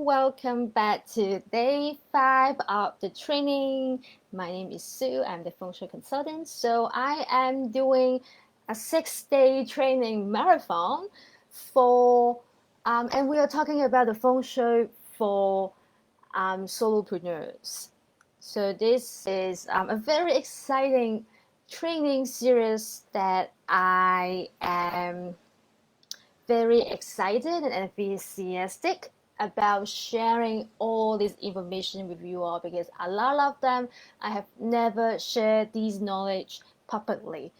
welcome back to day 5 of the training. My name is Sue, I'm the Feng Shui consultant. So I am doing a 6-day training marathon and we are talking about the Feng Shui for Soloprenuers. So this is a very exciting training series that I am very excited and enthusiastic about sharing all this information with you all, because a lot of them I have never shared this knowledge publicly,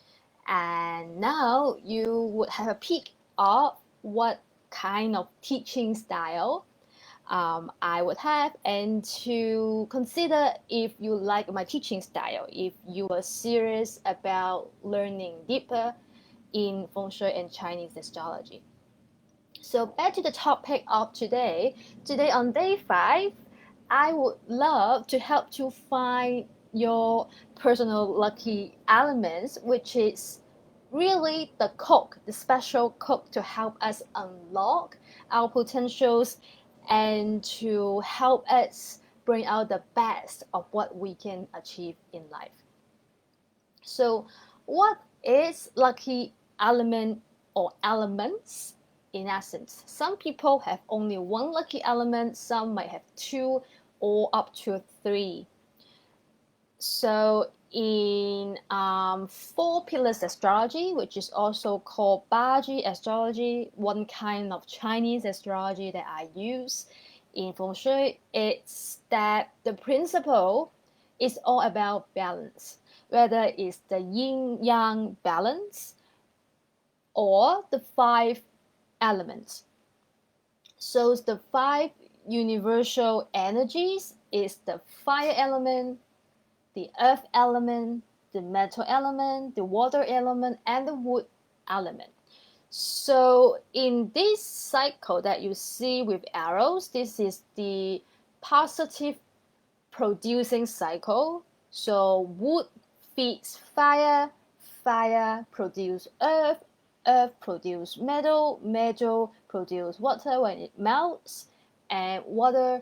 and now you would have a peek of what kind of teaching style I would have, and to consider if you like my teaching style, if you are serious about learning deeper in Feng Shui and Chinese astrology. So back to the topic of today. Today on day 5, I would love to help you find your personal lucky elements, which is really the code, the special code to help us unlock our potentials and to help us bring out the best of what we can achieve in life. So what is lucky element or elements? In essence, some people have only one lucky element, some might have 2 or up to 3. So in 4 pillars astrology, which is also called Baji astrology, one kind of Chinese astrology that I use in Feng Shui, it's that the principle is all about balance, whether it's the yin-yang balance or the 5 elements. So the 5 universal energies is the fire element, the earth element, the metal element, the water element, and the wood element. So in this cycle that you see with arrows, this is the positive producing cycle. So wood feeds fire, fire produces earth, earth produces metal, metal produces water when it melts, and water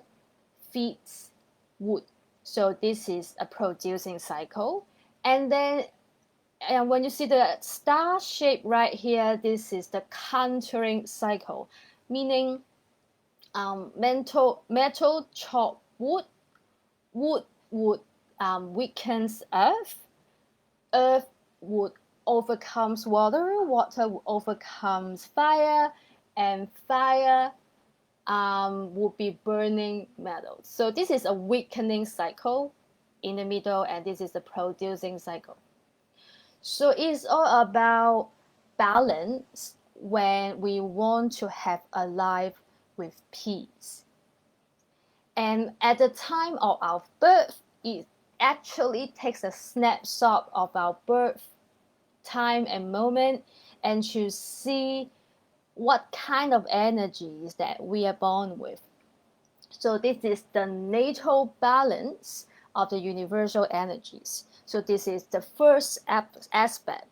feeds wood. So this is a producing cycle. And then when you see the star shape right here, this is the countering cycle, meaning metal chop wood, wood would weakens earth, earth would overcomes water, water overcomes fire, and fire would be burning metal. So this is a weakening cycle in the middle, and this is the producing cycle. So it's all about balance when we want to have a life with peace. And at the time of our birth, it actually takes a snapshot of our birth time and moment, and to see what kind of energies that we are born with. So this is the natal balance of the universal energies. So this is the first aspect.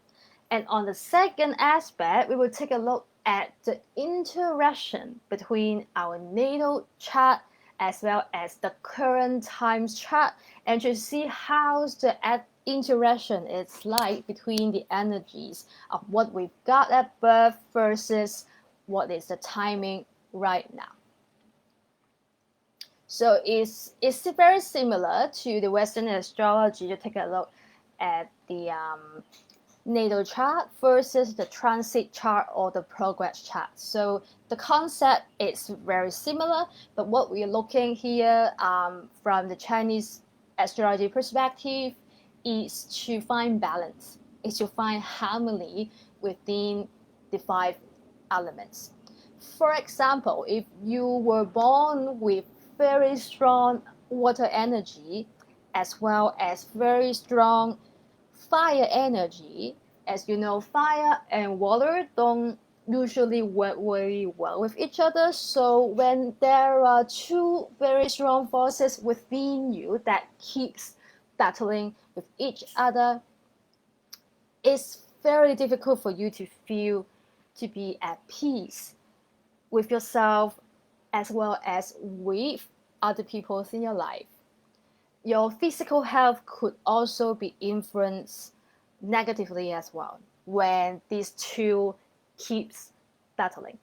And on the second aspect, we will take a look at the interaction between our natal chart as well as the current time chart, and to see how the interaction is like between the energies of what we've got at birth versus what is the timing right now. So it's very similar to the Western astrology to take a look at the natal chart versus the transit chart or the progress chart. So the concept is very similar, but what we're looking here from the Chinese astrology perspective is to find balance, is to find harmony within the 5 elements. For example, if you were born with very strong water energy as well as very strong fire energy, as you know, fire and water don't usually work very well with each other. So when there are 2 very strong forces within you that keeps battling with each other, it's very difficult for you to feel to be at peace with yourself as well as with other people in your life. Your physical health could also be influenced negatively as well when these two keeps battling.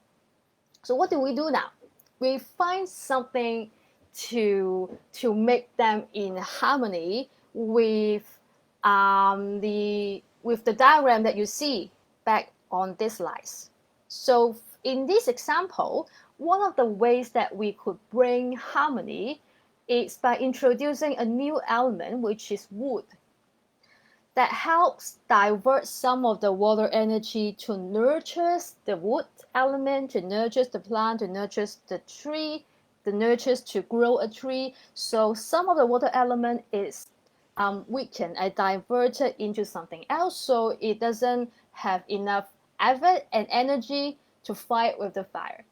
So what do we do now? We find something to make them in harmony with the diagram that you see back on this slides. So in this example, one of the ways that we could bring harmony is by introducing a new element, which is wood, that helps divert some of the water energy to nurture the wood element, to nurture the plant, to nurture the tree, to nurture to grow a tree. So some of the water element is weakened and diverted into something else, so it doesn't have enough effort and energy to fight with the fire.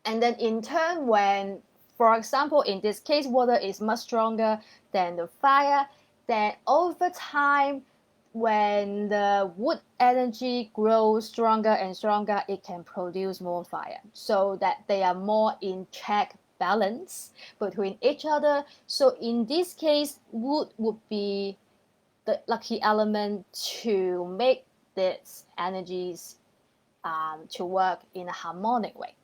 And then in turn, when, for example, in this case, water is much stronger than the fire, then over time, when the wood energy grows stronger and stronger, it can produce more fire, so that they are more in check balance between each other. So in this case, wood would be the lucky element to make these energies to work in a harmonic way.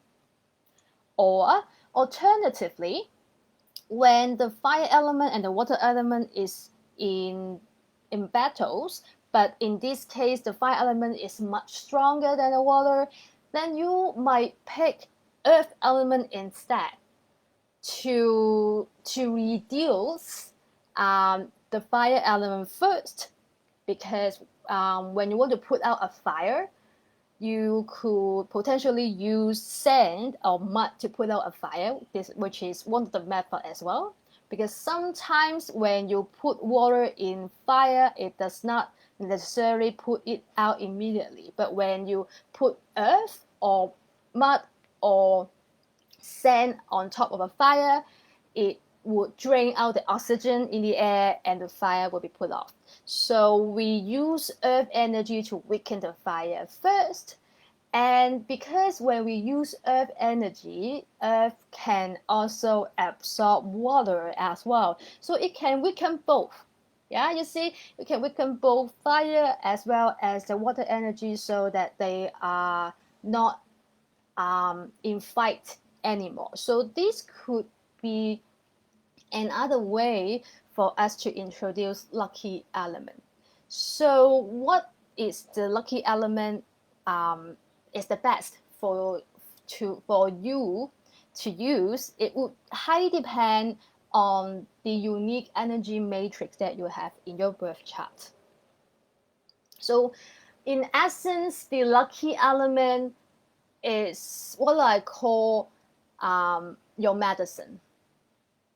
Or alternatively, when the fire element and the water element is in battles, but in this case the fire element is much stronger than the water, then you might pick earth element instead to reduce the fire element first, because when you want to put out a fire, you could potentially use sand or mud to put out a fire, which is one of the methods as well. Because sometimes when you put water in fire, it does not necessarily put it out immediately. But when you put earth or mud or sand on top of a fire, it would drain out the oxygen in the air and the fire will be put off. So we use earth energy to weaken the fire first. And because when we use earth energy, earth can also absorb water as well. So it can weaken both. Yeah, you see, we can weaken both fire as well as the water energy, so that they are not in fight anymore. So this could be another way for us to introduce lucky element. So what is the lucky element is the best for you to use? It would highly depend on the unique energy matrix that you have in your birth chart. So in essence, the lucky element is what I call your medicine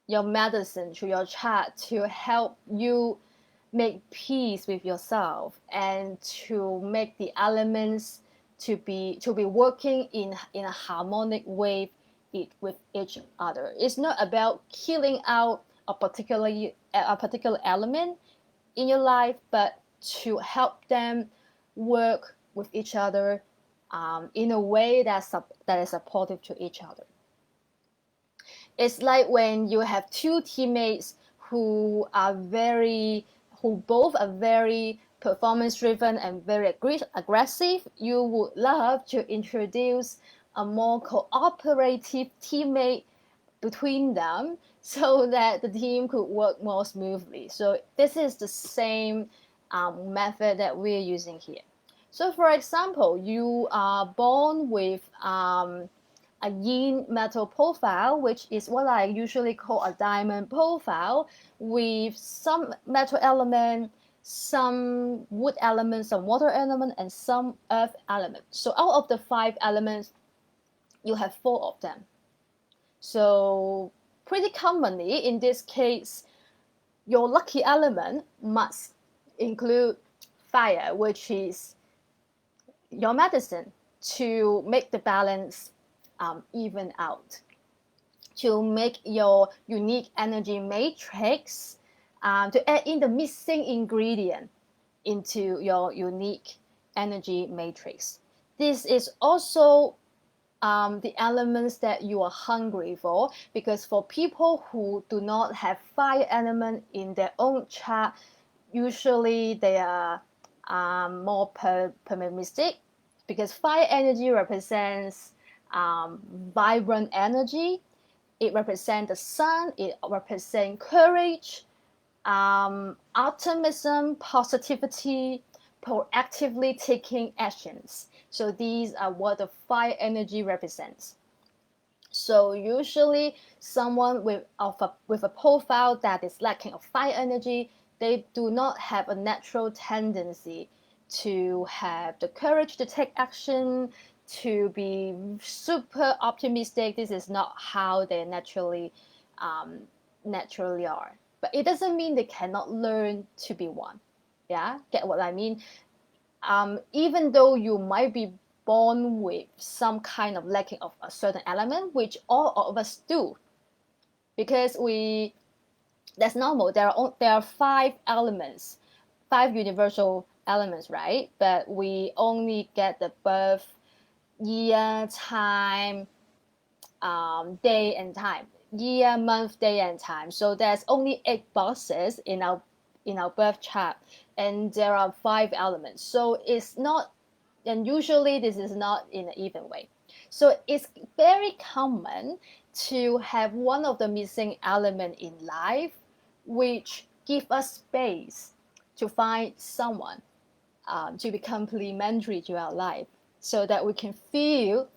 to your chart, to help you make peace with yourself and to make the elements to be working in a harmonic way with each other. It's not about killing out a particular element in your life, but to help them work with each other in a way that is supportive to each other. It's like when you have two teammates who both are very performance driven and very aggressive. You would love to introduce a more cooperative teammate between them, so that the team could work more smoothly. So this is the same method that we're using here. So for example, you are born with a yin metal profile, which is what I usually call a diamond profile, with some metal element, some wood element, some water element, and some earth element. So out of the 5 elements, you have 4 of them. So pretty commonly in this case, your lucky element must include fire, which is your medicine, to make the balance even out, to make your unique energy matrix, to add in the missing ingredient into your unique energy matrix. This is also the elements that you are hungry for, because for people who do not have fire element in their own chart, usually they are more pessimistic, because fire energy represents vibrant energy. It represents the sun. It represents courage, optimism, positivity, proactively taking actions. So these are what the fire energy represents. So usually someone with a profile that is lacking of fire energy, they do not have a natural tendency to have the courage to take action, to be super optimistic. This is not how they naturally are. But it doesn't mean they cannot learn to be one. Yeah, get what I mean? Even though you might be born with some kind of lacking of a certain element, which all of us do, because that's normal. There are 5 elements, 5 universal elements, right? But we only get the birth, year, time, day, and time. Year, month, day, and time. So there's only 8 boxes in our birth chart, and there are 5 elements. So it's not, and usually this is not in an even way. So it's very common to have one of the missing element in life, which give us space to find someone to be complementary to our life, so that we can feel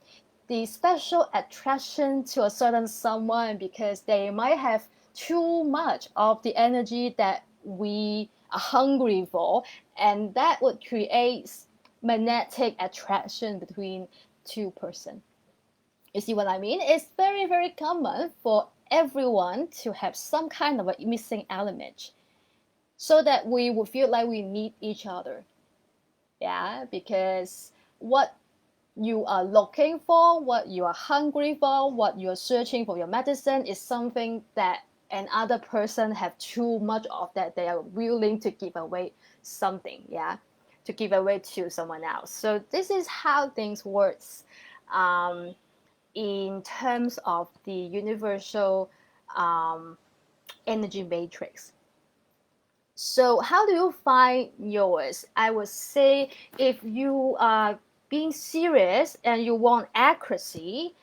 the special attraction to a certain someone, because they might have too much of the energy that we are hungry for, and that would create magnetic attraction between 2 persons. You see what I mean? It's very, very common for everyone to have some kind of a missing element, so that we will feel like we need each other. Yeah, because what you are looking for, what you are hungry for, what you are searching for your medicine is something that another person have too much of, that they are willing to give away something, yeah, to give away to someone else. So this is how things works in terms of the universal energy matrix. So how do you find yours? I would say, if you are being serious and you want accuracy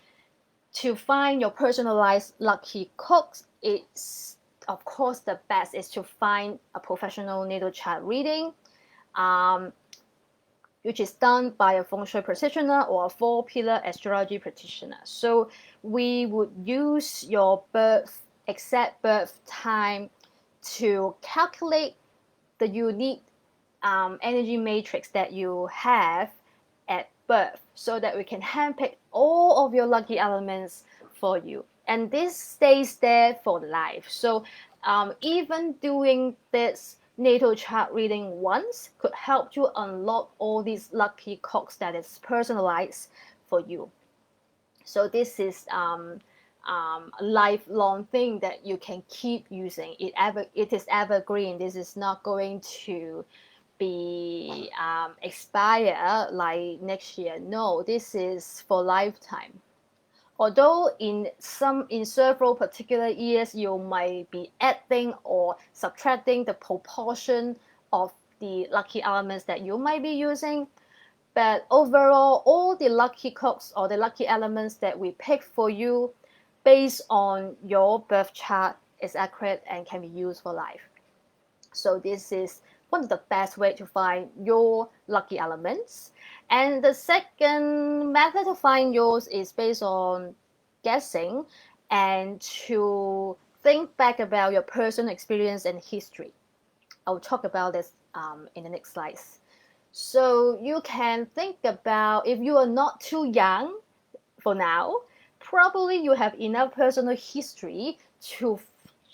to find your personalized lucky cooks, it's of course the best is to find a professional natal chart reading, which is done by a Feng Shui practitioner or a 4-pillar astrology practitioner. So we would use your exact birth time to calculate the unique energy matrix that you have at birth, so that we can handpick all of your lucky elements for you. And this stays there for life. So even doing this natal chart reading once could help you unlock all these lucky cocks that is personalized for you. So this is a lifelong thing that you can keep using. It is evergreen. This is not going to be expire like next year. No, this is for lifetime. Although in several particular years you might be adding or subtracting the proportion of the lucky elements that you might be using, but overall all the lucky cocks or the lucky elements that we pick for you based on your birth chart is accurate and can be used for life. So this is one of the best way to find your lucky elements. And the second method to find yours is based on guessing and to think back about your personal experience and history. I'll talk about this in the next slides. So you can think about, if you are not too young for now, probably you have enough personal history to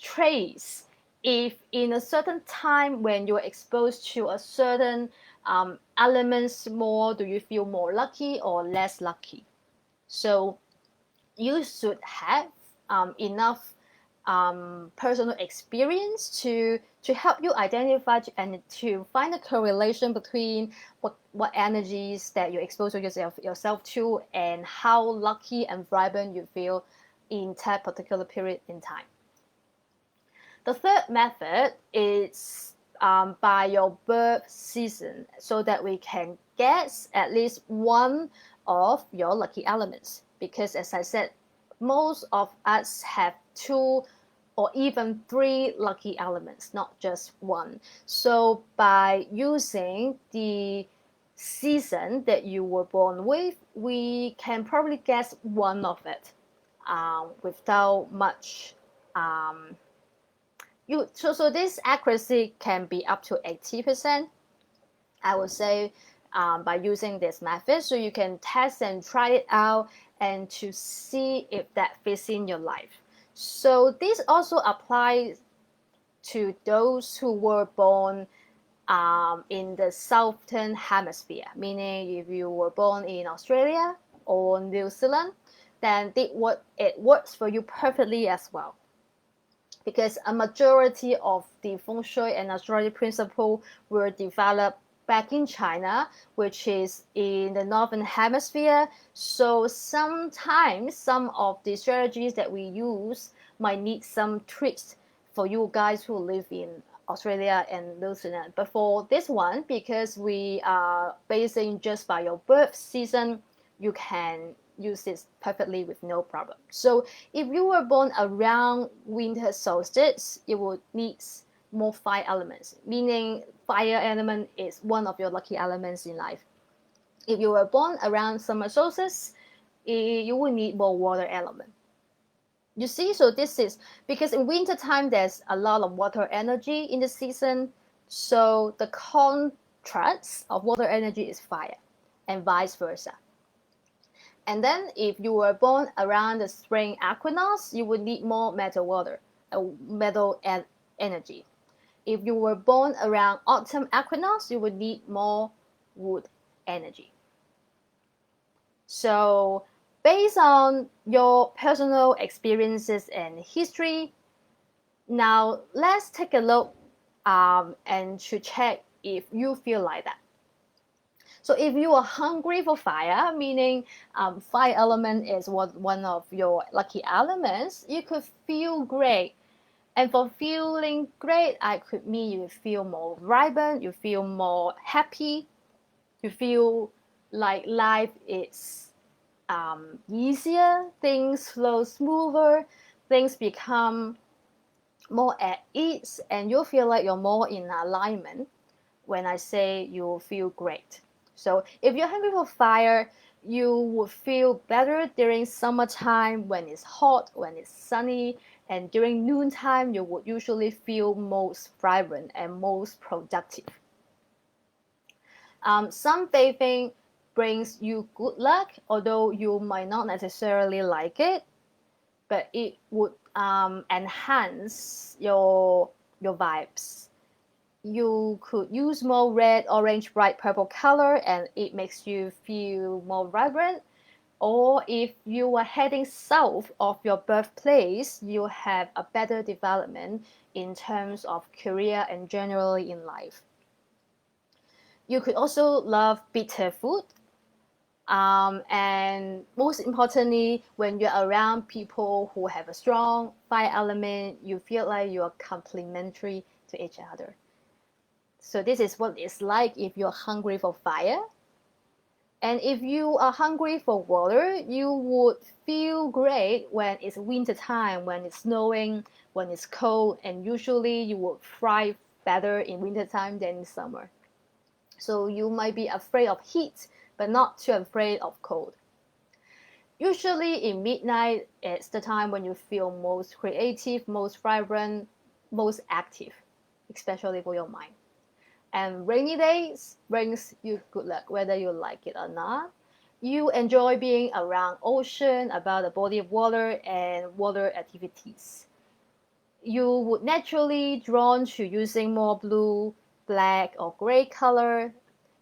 trace if in a certain time when you're exposed to a certain elements more, do you feel more lucky or less lucky? So you should have enough personal experience to help you identify and to find a correlation between what energies that you expose yourself to and how lucky and vibrant you feel in that particular period in time. The third method is by your birth season, so that we can guess at least one of your lucky elements. Because as I said, most of us have 2 or even 3 lucky elements, not just one. So by using the season that you were born with, we can probably guess one of it without much so this accuracy can be up to 80%, I would say, by using this method. So you can test and try it out and to see if that fits in your life. So this also applies to those who were born in the southern hemisphere, meaning if you were born in Australia or New Zealand, then it works for you perfectly as well. Because a majority of the Feng Shui and astrology principle were developed back in China, which is in the northern hemisphere. So sometimes some of the strategies that we use might need some tweaks for you guys who live in Australia and New Zealand. But for this one, because we are basing just by your birth season, you can use this perfectly with no problem. So if you were born around winter solstice, you would need more fire elements, meaning fire element is one of your lucky elements in life. If you were born around summer solstice, you will need more water element. You see, so this is because in winter time there's a lot of water energy in the season, so the contrast of water energy is fire, and vice versa. And then if you were born around the spring equinox, you would need more metal energy. If you were born around autumn equinox, you would need more wood energy. So based on your personal experiences and history, now let's take a look and to check if you feel like that. So if you are hungry for fire, meaning fire element is one of your lucky elements, you could feel great. And for feeling great, I could mean you feel more vibrant, you feel more happy, you feel like life is easier, things flow smoother, things become more at ease, and you feel like you're more in alignment when I say you feel great. So if you're hungry for fire, you will feel better during summertime when it's hot, when it's sunny, and during noontime, you would usually feel most vibrant and most productive. Sunbathing brings you good luck, although you might not necessarily like it, but it would enhance your vibes. You could use more red, orange, bright purple color, and it makes you feel more vibrant. Or if you are heading south of your birthplace, you have a better development in terms of career and generally in life. You could also love bitter food. And most importantly, when you're around people who have a strong fire element, you feel like you are complementary to each other. So this is what it's like if you're hungry for fire. And if you are hungry for water, you would feel great when it's winter time, when it's snowing, when it's cold, and usually you would thrive better in winter time than in summer. So you might be afraid of heat, but not too afraid of cold. Usually in midnight, it's the time when you feel most creative, most vibrant, most active, especially for your mind. And rainy days brings you good luck, whether you like it or not. You enjoy being around ocean, about a body of water, and water activities. You would naturally drawn to using more blue, black, or gray color.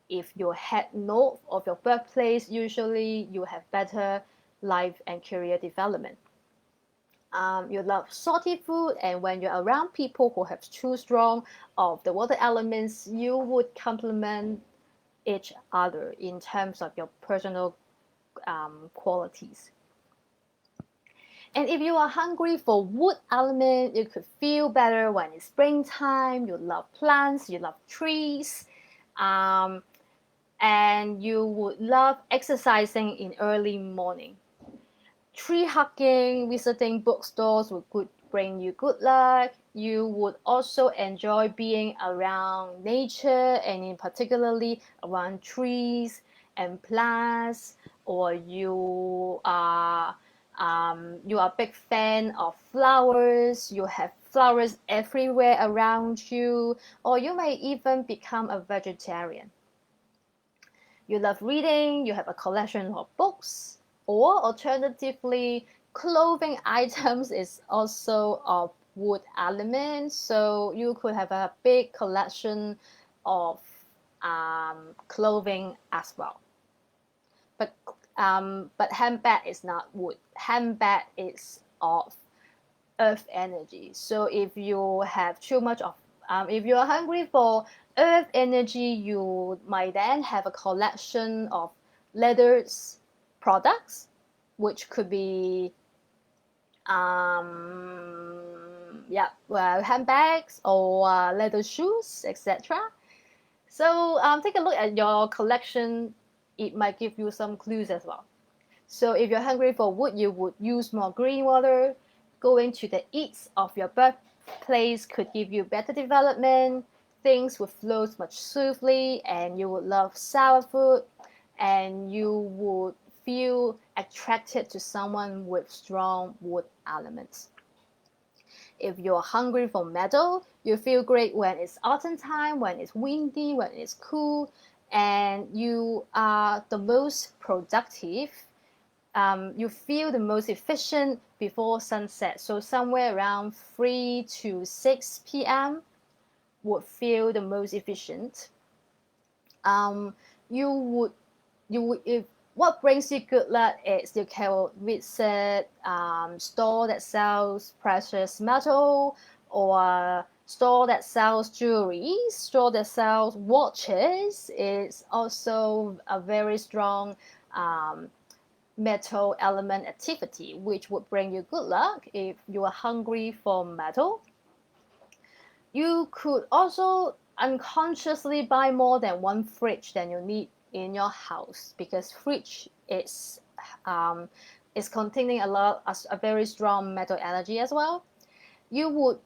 If you head north of your birthplace, usually you have better life and career development. You love salty food, and when you're around people who have too strong of the water elements, you would complement each other in terms of your personal qualities. And if you are hungry for wood element, you could feel better when it's springtime. You love plants, you love trees, and you would love exercising in early morning. Tree hugging, visiting bookstores would bring you good luck. You would also enjoy being around nature, and in particularly around trees and plants, or you are a big fan of flowers. You have flowers everywhere around you, or you may even become a vegetarian. You love reading, you have a collection of books, or alternatively, clothing items is also of wood elements. So you could have a big collection of clothing as well. But handbag is not wood. Handbag is of earth energy. So if you have too much of, if you are hungry for earth energy, you might then have a collection of leather products, which could be, handbags or leather shoes, etc. So take a look at your collection. It might give you some clues as well. So if you're hungry for wood, you would use more green water. Going to the east of your birthplace could give you better development. Things would flow much smoothly, and you would love sour food, and you would feel attracted to someone with strong wood elements. If you're hungry for metal, you feel great when it's autumn time, when it's windy, when it's cool, and you are the most productive. You feel the most efficient before sunset. So somewhere around 3 to 6 p.m. would feel the most efficient. You would if what brings you good luck is you can visit store that sells precious metal, or store that sells jewelry, store that sells watches. Is also a very strong metal element activity, which would bring you good luck if you are hungry for metal. You could also unconsciously buy more than one fridge than you need in your house, because fridge is containing a very strong metal energy as well. You would,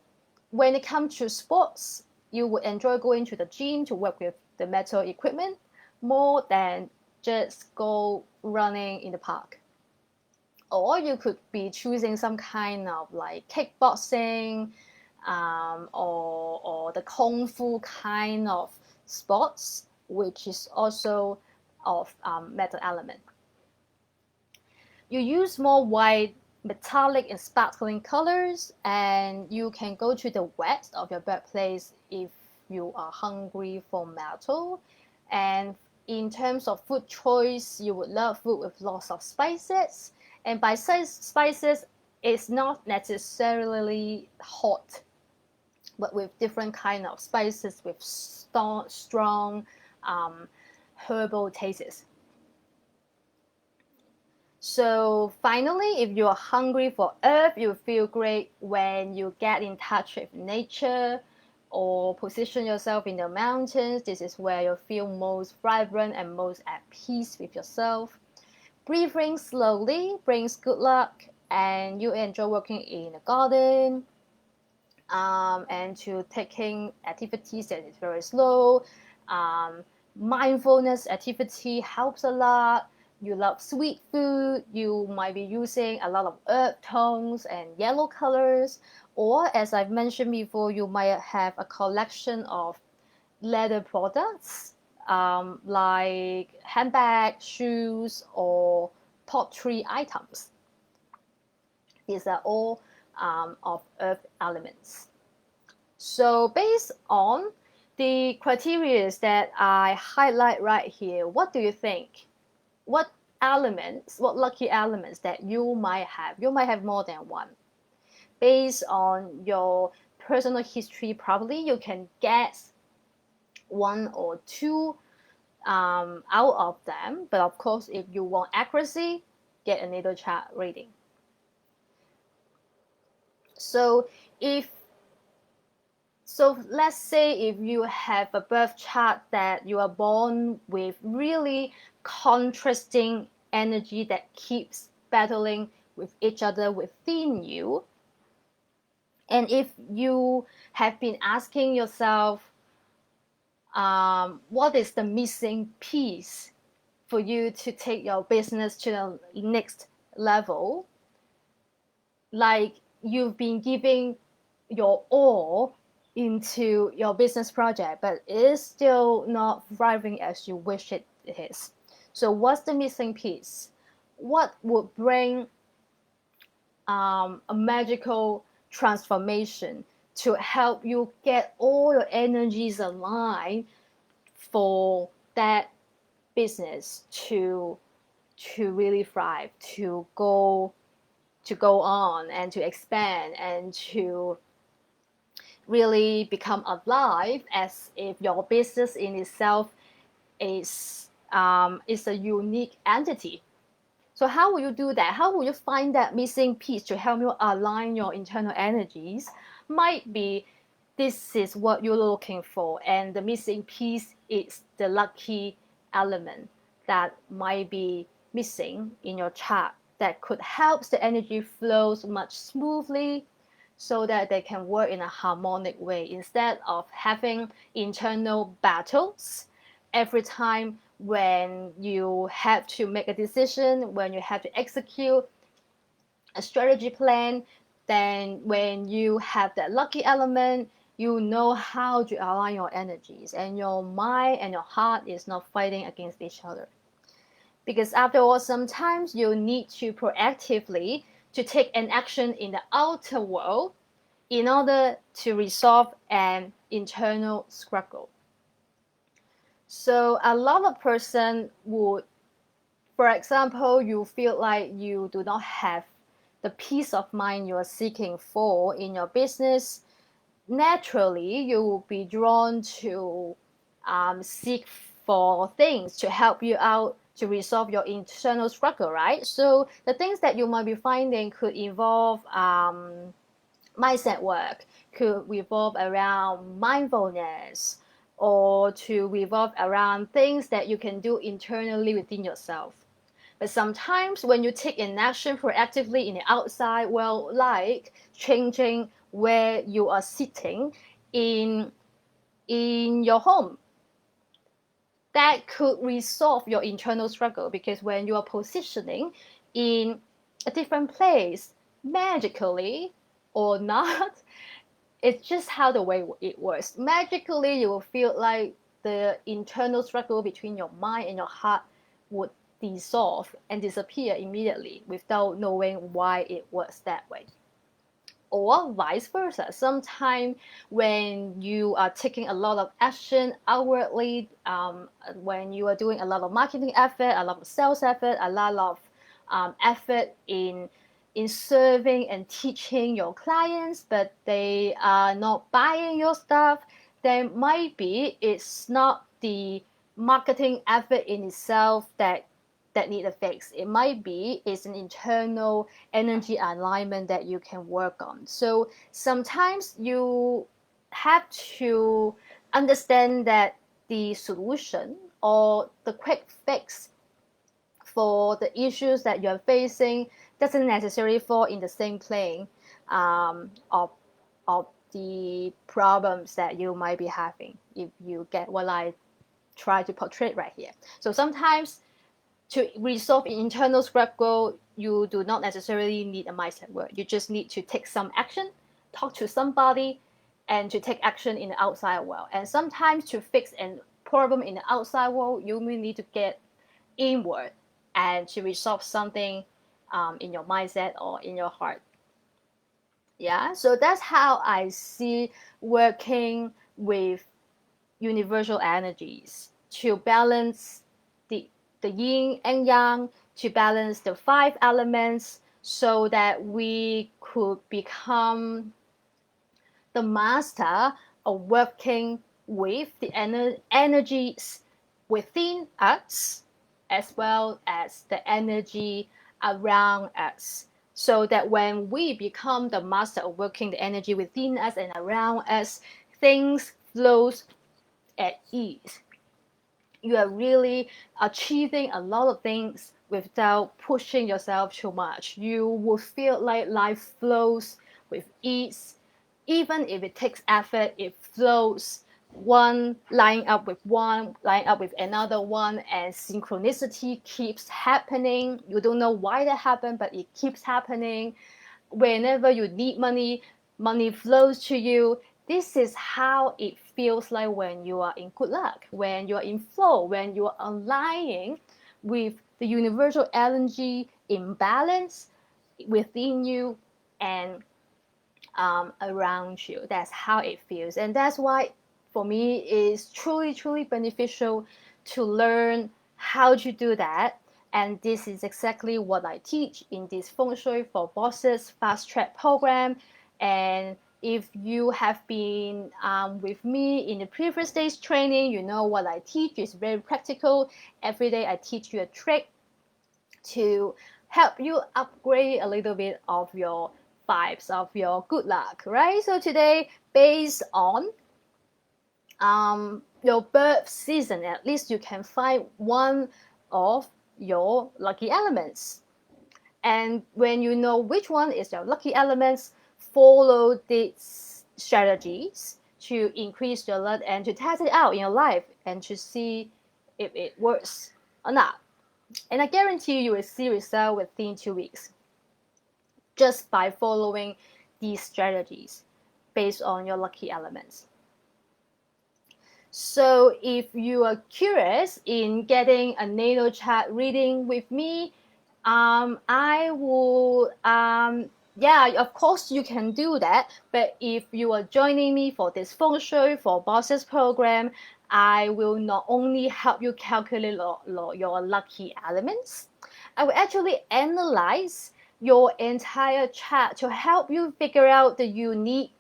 when it comes to sports, you would enjoy going to the gym to work with the metal equipment more than just go running in the park. Or you could be choosing some kind of like kickboxing, or the kung fu kind of sports, which is also of metal element. You use more white, metallic, and sparkling colors, and you can go to the west of your birthplace if you are hungry for metal. And in terms of food choice, you would love food with lots of spices. And by spices, it's not necessarily hot, but with different kind of spices with strong herbal tastes. So finally, if you're hungry for earth, you feel great when you get in touch with nature or position yourself in the mountains. This is where you feel most vibrant and most at peace with yourself. Breathing slowly brings good luck, and you enjoy working in a garden, and to taking activities that is very slow. Mindfulness activity helps a lot. You love sweet food, you might be using a lot of earth tones and yellow colors, or as I've mentioned before, you might have a collection of leather products, like handbags, shoes, or pottery items. These are all of earth elements. So based on the criteria that I highlight right here, what do you think? What lucky elements that you might have? You might have more than one. based on your personal history, probably you can guess one or two out of them. But of course, if you want accuracy, get a natal chart reading. So let's say if you have a birth chart that you are born with really contrasting energy that keeps battling with each other within you, and if you have been asking yourself, what is the missing piece for you to take your business to the next level, like you've been giving your all into your business project, but it is still not thriving as you wish it is. So what's the missing piece? What would bring a magical transformation to help you get all your energies aligned for that business to really thrive, to go on and to expand and to really become alive, as if your business in itself is a unique entity. So how will you do that? How will you find that missing piece to help you align your internal energies? Might be this is what you're looking for, and the missing piece is the lucky element that might be missing in your chart, that could help the energy flows much smoothly, so that they can work in a harmonic way instead of having internal battles every time when you have to make a decision, when you have to execute a strategy plan. Then when you have that lucky element, you know how to align your energies, and your mind and your heart is not fighting against each other. Because after all, sometimes you need to proactively to take an action in the outer world in order to resolve an internal struggle. So a lot of person would, for example, you feel like you do not have the peace of mind you are seeking for in your business. Naturally, you will be drawn to seek for things to help you out to resolve your internal struggle, right? So the things that you might be finding could involve mindset work, could revolve around mindfulness, or to revolve around things that you can do internally within yourself. But sometimes when you take an action proactively in the outside world, like changing where you are sitting in your home, that could resolve your internal struggle, because when you are positioning in a different place, magically or not, it's just how the way it works. Magically, you will feel like the internal struggle between your mind and your heart would dissolve and disappear immediately without knowing why it works that way. Or vice versa. Sometimes when you are taking a lot of action outwardly, when you are doing a lot of marketing effort, a lot of sales effort, a lot of effort in serving and teaching your clients, but they are not buying your stuff, then might be it's not the marketing effort in itself that need a fix. It might be it's an internal energy alignment that you can work on. So sometimes you have to understand that the solution or the quick fix for the issues that you're facing doesn't necessarily fall in the same plane of the problems that you might be having, if you get what I try to portray right here. So sometimes to resolve an internal struggle, you do not necessarily need a mindset work. You just need to take some action, talk to somebody, and to take action in the outside world. And sometimes to fix a problem in the outside world, you may need to get inward and to resolve something in your mindset or in your heart. Yeah, so that's how I see working with universal energies to balance the yin and yang, to balance the 5 elements so that we could become the master of working with the energies within us as well as the energy around us, so that when we become the master of working the energy within us and around us, things flows at ease. You are really achieving a lot of things without pushing yourself too much. You will feel like life flows with ease. Even if it takes effort, it flows one line up with one, line up with another one, and synchronicity keeps happening. You don't know why that happened, but it keeps happening. Whenever you need money, money flows to you. This is how it feels like when you are in good luck, when you're in flow, when you're aligning with the universal energy imbalance within you and around you. That's how it feels. And that's why, for me, it's truly, truly beneficial to learn how to do that. And this is exactly what I teach in this Feng Shui for Bosses fast track program. And if you have been with me in the previous day's training, you know what I teach is very practical. Every day I teach you a trick to help you upgrade a little bit of your vibes, of your good luck, right? So today, based on your birth season, at least you can find one of your lucky elements. And when you know which one is your lucky elements, follow these strategies to increase your luck and to test it out in your life and to see if it works or not. And I guarantee you will see results within 2 weeks just by following these strategies based on your lucky elements. So if you are curious in getting a natal chart reading with me, I will, yeah, of course you can do that. But if you are joining me for this Feng Shui for Bosses program, I will not only help you calculate your lucky elements, I will actually analyze your entire chart to help you figure out the unique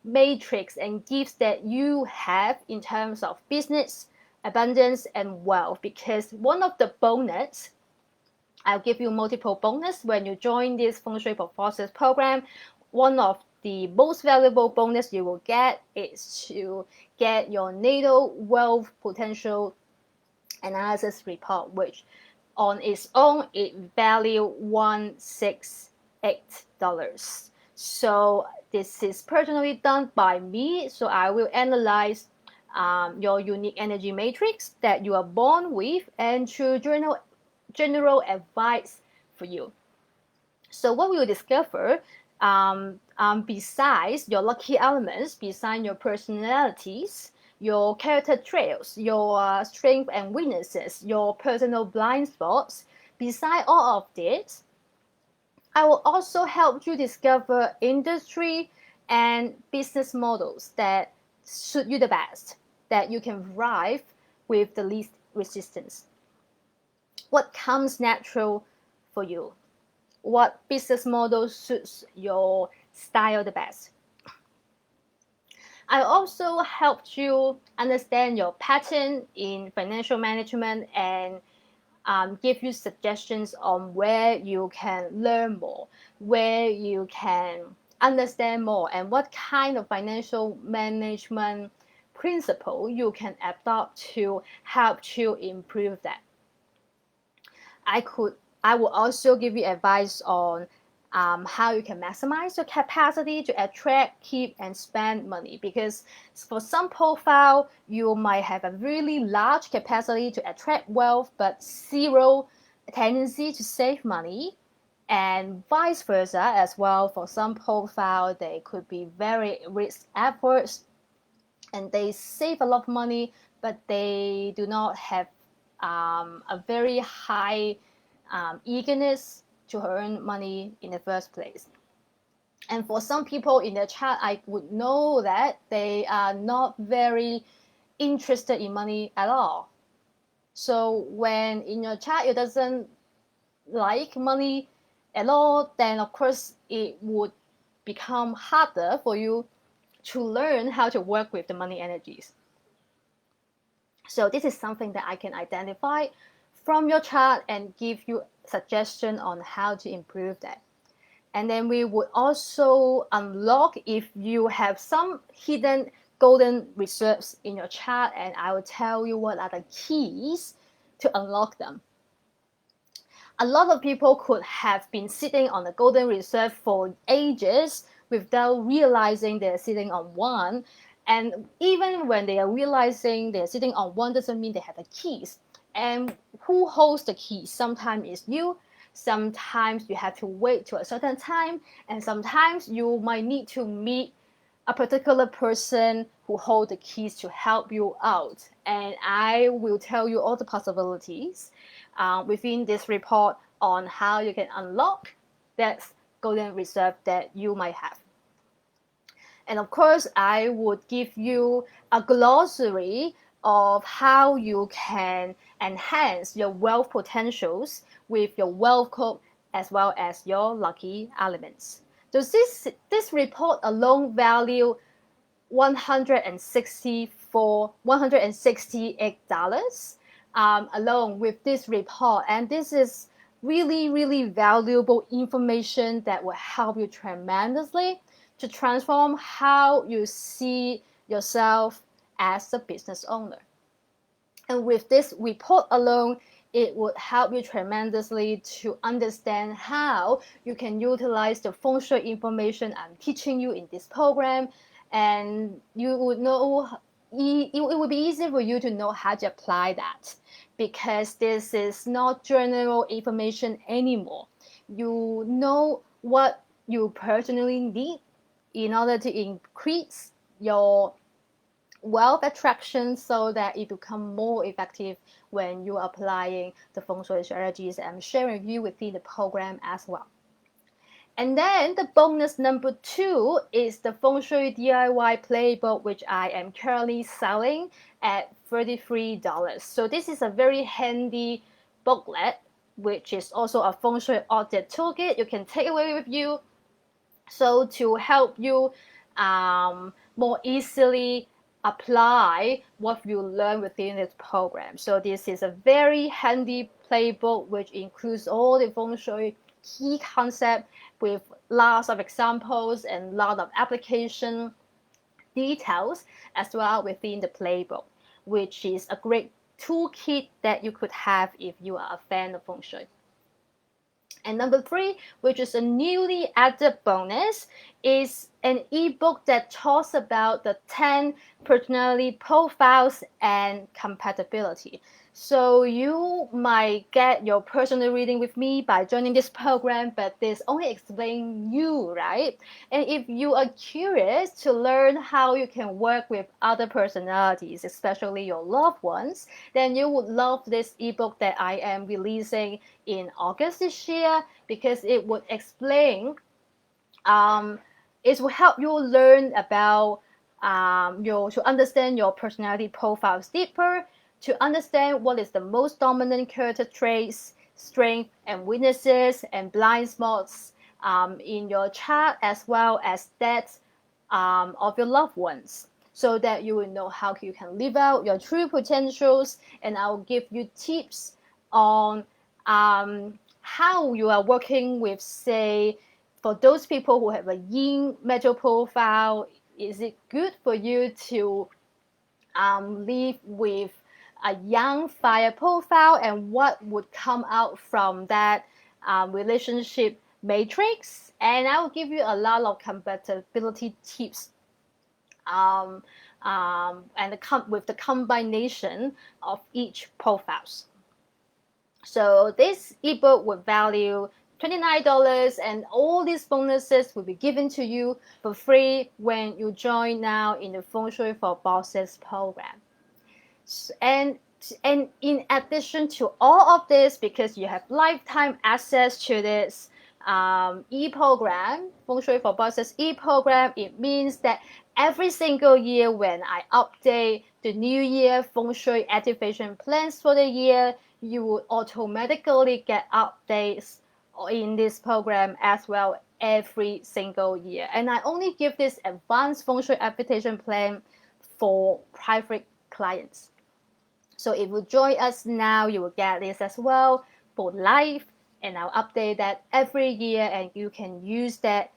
matrix and gifts that you have in terms of business, abundance, and wealth. Because one of the bonus, I'll give you multiple bonus when you join this Feng Shui for Forces program. One of the most valuable bonus you will get is to get your natal wealth potential analysis report, which on its own it value $168. So this is personally done by me. So I will analyze your unique energy matrix that you are born with and to general advice for you. So what we will discover, besides your lucky elements, besides your personalities, your character traits, your strengths and weaknesses, your personal blind spots, beside all of this, I will also help you discover industry and business models that suit you the best, that you can thrive with the least resistance. What comes natural for you? What business model suits your style the best? I also helped you understand your pattern in financial management and give you suggestions on where you can learn more, where you can understand more, and what kind of financial management principle you can adopt to help you improve that. I will also give you advice on how you can maximize your capacity to attract, keep, and spend money. Because for some profile, you might have a really large capacity to attract wealth, but zero tendency to save money. And vice versa as well. For some profile, they could be very risk averse and they save a lot of money, but they do not have a very high eagerness to earn money in the first place. And for some people in the chat, I would know that they are not very interested in money at all. So when in your chat it doesn't like money, at all, then of course it would become harder for you to learn how to work with the money energies. So this is something that I can identify from your chart and give you suggestion on how to improve that. And then we would also unlock if you have some hidden golden reserves in your chart, and I will tell you what are the keys to unlock them. A lot of people could have been sitting on the golden reserve for ages without realizing they're sitting on one. And even when they are realizing they're sitting on one, doesn't mean they have the keys. And who holds the keys? Sometimes it's you. Sometimes you have to wait to a certain time. And sometimes you might need to meet a particular person who holds the keys to help you out. And I will tell you all the possibilities within this report on how you can unlock that golden reserve that you might have. And of course, I would give you a glossary of how you can enhance your wealth potentials with your wealth code as well as your lucky elements. So this report alone value $168 alone with this report, and this is really valuable information that will help you tremendously to transform how you see yourself as a business owner. And with this report alone, it would help you tremendously to understand how you can utilize the Feng Shui information I'm teaching you in this program, and you would know it would be easy for you to know how to apply that, because this is not general information anymore. You know what you personally need in order to increase your wealth attraction so that it become more effective when you're applying the Feng Shui strategies I'm sharing with you within the program as well. And then the bonus number 2 is the Feng Shui DIY playbook, which I am currently selling at $33. So this is a very handy booklet, which is also a Feng Shui audit toolkit you can take away with you, so to help you more easily apply what you learn within this program. So this is a very handy playbook which includes all the Feng Shui key concepts with lots of examples and lot of application details as well within the playbook, which is a great toolkit that you could have if you are a fan of Feng Shui. And number 3, which is a newly added bonus, is an ebook that talks about the 10 personality profiles and compatibility. So you might get your personal reading with me by joining this program, but this only explains you, right? And if you are curious to learn how you can work with other personalities, especially your loved ones, then you would love this ebook that I am releasing in August this year, because it would explain, it will help you learn about to understand your personality profiles deeper, to understand what is the most dominant character traits, strengths and weaknesses, and blind spots in your chart, as well as that of your loved ones, so that you will know how you can live out your true potentials. And I will give you tips on how you are working with, say, for those people who have a yin metal profile, is it good for you to live with a young fire profile, and what would come out from that relationship matrix? And I will give you a lot of compatibility tips and with the combination of each profiles. So this ebook would value $29, and all these bonuses will be given to you for free when you join now in the Feng Shui for Bosses program. And in addition to all of this, because you have lifetime access to this e-program, Feng Shui for Bosses e-program, it means that every single year when I update the New Year Feng Shui activation plans for the year, you will automatically get updates in this program as well every single year. And I only give this advanced Feng Shui application plan for private clients. So if you join us now, you will get this as well for life, and I'll update that every year, and you can use that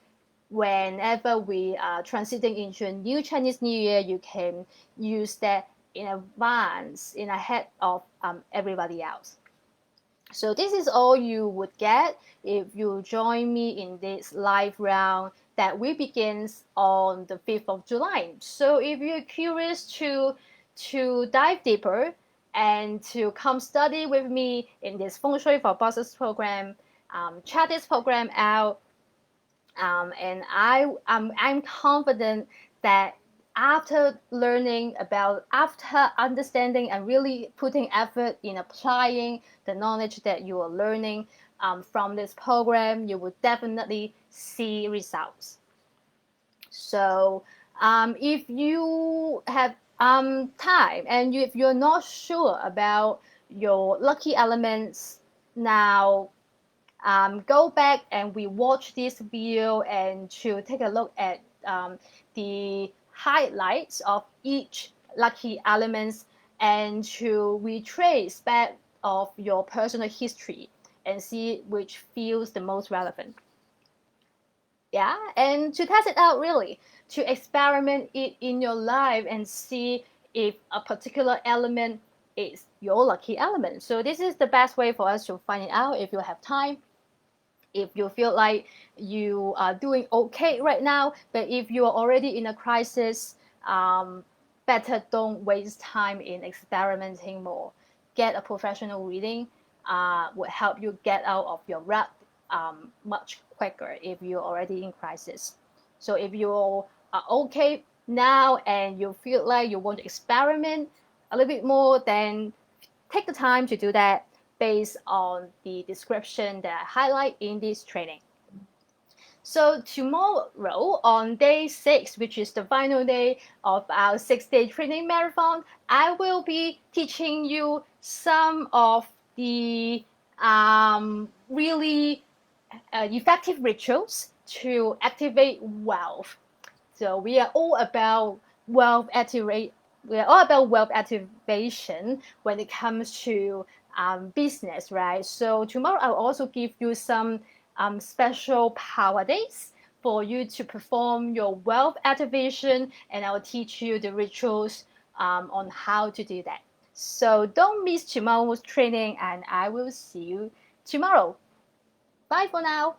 whenever we are transiting into a new Chinese New Year. You can use that in advance, in ahead of everybody else. So this is all you would get if you join me in this live round that will begins on the 5th of July. So if you're curious to dive deeper and to come study with me in this Feng Shui for Bosses program, check this program out. And I'm confident that after learning about, after understanding and really putting effort in applying the knowledge that you are learning from this program, you will definitely see results. So if you have time and if you're not sure about your lucky elements now, go back and we watch this video and to take a look at the highlights of each lucky elements and to retrace back of your personal history and see which feels the most relevant. Yeah, and to test it out, really, to experiment it in your life and see if a particular element is your lucky element. So this is the best way for us to find it out if you have time. If you feel like you are doing okay right now, but if you are already in a crisis, better don't waste time in experimenting more. Get a professional reading will help you get out of your rut much quicker if you're already in crisis. So if you are okay now and you feel like you want to experiment a little bit more, then take the time to do that based on the description that I highlight in this training. So tomorrow on day 6, which is the final day of our 6-day training marathon, I will be teaching you some of the really effective rituals to activate wealth. So we are all about wealth activate. We are all about wealth activation when it comes to business, right? So tomorrow I'll also give you some special power days for you to perform your wealth activation, and I'll teach you the rituals on how to do that. So don't miss tomorrow's training, and I will see you tomorrow. Bye for now.